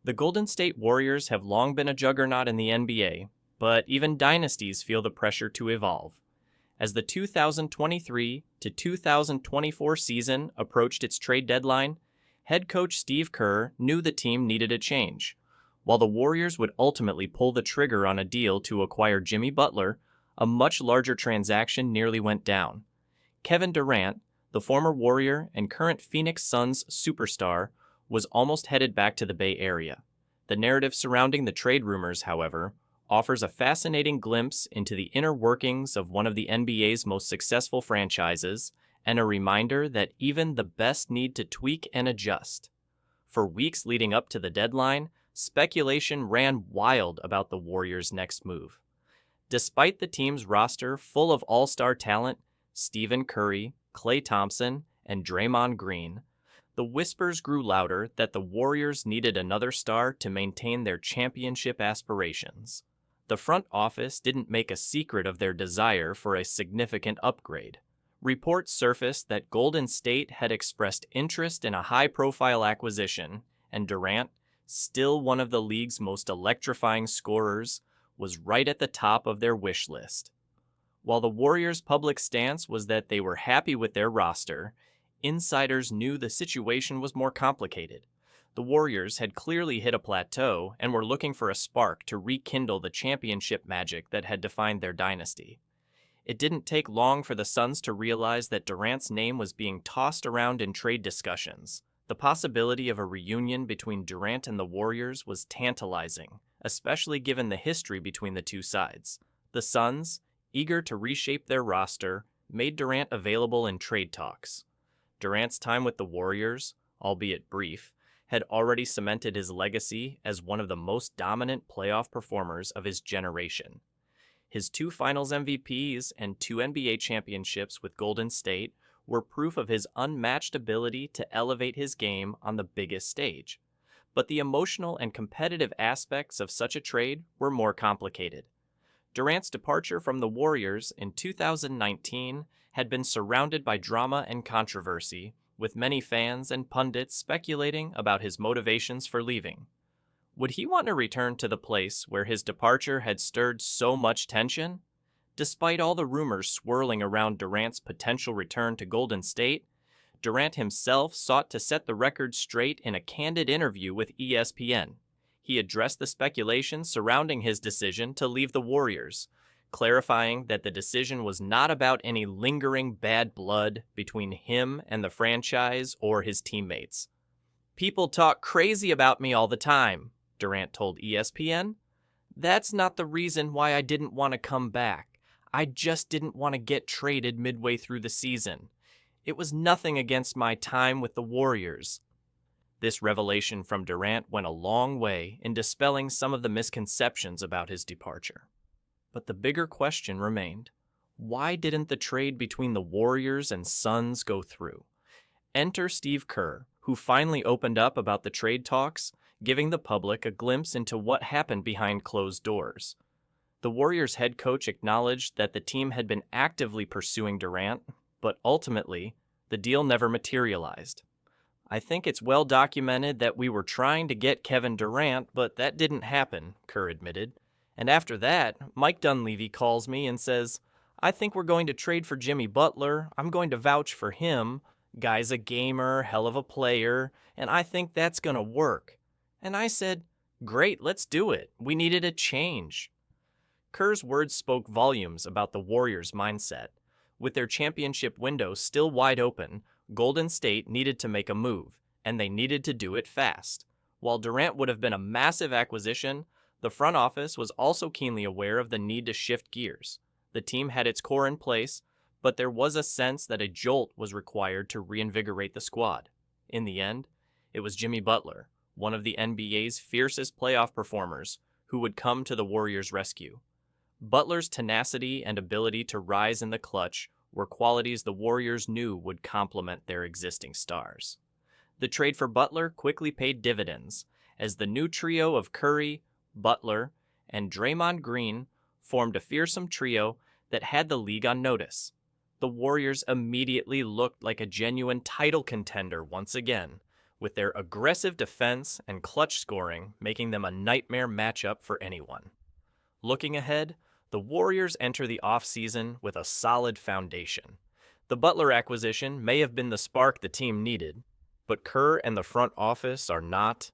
The Golden State Warriors have long been a juggernaut in the NBA, but even dynasties feel the pressure to evolve. As the 2023 to 2024 season approached its trade deadline, head coach Steve Kerr knew the team needed a change. While the Warriors would ultimately pull the trigger on a deal to acquire Jimmy Butler, a much larger transaction nearly went down. Kevin Durant, the former Warrior and current Phoenix Suns superstar, was almost headed back to the Bay Area. The narrative surrounding the trade rumors, however, offers a fascinating glimpse into the inner workings of one of the NBA's most successful franchises, and a reminder that even the best need to tweak and adjust. For weeks leading up to the deadline, speculation ran wild about the Warriors' next move. Despite the team's roster full of all-star talent, Stephen Curry, Klay Thompson, and Draymond Green, the whispers grew louder that the Warriors needed another star to maintain their championship aspirations. The front office didn't make a secret of their desire for a significant upgrade. Reports surfaced that Golden State had expressed interest in a high-profile acquisition, and Durant, still one of the league's most electrifying scorers, was right at the top of their wish list. While the Warriors' public stance was that they were happy with their roster, insiders knew the situation was more complicated. The Warriors had clearly hit a plateau and were looking for a spark to rekindle the championship magic that had defined their dynasty. It didn't take long for the Suns to realize that Durant's name was being tossed around in trade discussions. The possibility of a reunion between Durant and the Warriors was tantalizing, especially given the history between the two sides. The Suns, eager to reshape their roster, made Durant available in trade talks. Durant's time with the Warriors, albeit brief, had already cemented his legacy as one of the most dominant playoff performers of his generation. His 2 Finals MVPs and 2 NBA championships with Golden State were proof of his unmatched ability to elevate his game on the biggest stage. But the emotional and competitive aspects of such a trade were more complicated. Durant's departure from the Warriors in 2019 had been surrounded by drama and controversy, with many fans and pundits speculating about his motivations for leaving. Would he want to return to the place where his departure had stirred so much tension? Despite all the rumors swirling around Durant's potential return to Golden State, Durant himself sought to set the record straight in a candid interview with ESPN. He addressed the speculation surrounding his decision to leave the Warriors, clarifying that the decision was not about any lingering bad blood between him and the franchise or his teammates. "People talk crazy about me all the time," Durant told ESPN. "That's not the reason why I didn't want to come back. I just didn't want to get traded midway through the season. It was nothing against my time with the Warriors." This revelation from Durant went a long way in dispelling some of the misconceptions about his departure. But the bigger question remained. Why didn't the trade between the Warriors and Suns go through? Enter Steve Kerr, who finally opened up about the trade talks, giving the public a glimpse into what happened behind closed doors. The Warriors head coach acknowledged that the team had been actively pursuing Durant, but ultimately, the deal never materialized. "I think it's well documented that we were trying to get Kevin Durant, but that didn't happen," Kerr admitted. "And after that, Mike Dunleavy calls me and says, 'I think we're going to trade for Jimmy Butler. I'm going to vouch for him. Guy's a gamer, hell of a player, and I think that's going to work.' And I said, 'Great, let's do it. We needed a change.'" Kerr's words spoke volumes about the Warriors' mindset. With their championship window still wide open, Golden State needed to make a move, and they needed to do it fast. While Durant would have been a massive acquisition, the front office was also keenly aware of the need to shift gears. The team had its core in place, but there was a sense that a jolt was required to reinvigorate the squad. In the end, it was Jimmy Butler, one of the NBA's fiercest playoff performers, who would come to the Warriors' rescue. Butler's tenacity and ability to rise in the clutch were qualities the Warriors knew would complement their existing stars. The trade for Butler quickly paid dividends, as the new trio of Curry, Butler, and Draymond Green formed a fearsome trio that had the league on notice. The Warriors immediately looked like a genuine title contender once again, with their aggressive defense and clutch scoring making them a nightmare matchup for anyone. Looking ahead, the Warriors enter the offseason with a solid foundation. The Butler acquisition may have been the spark the team needed, but Kerr and the front office are not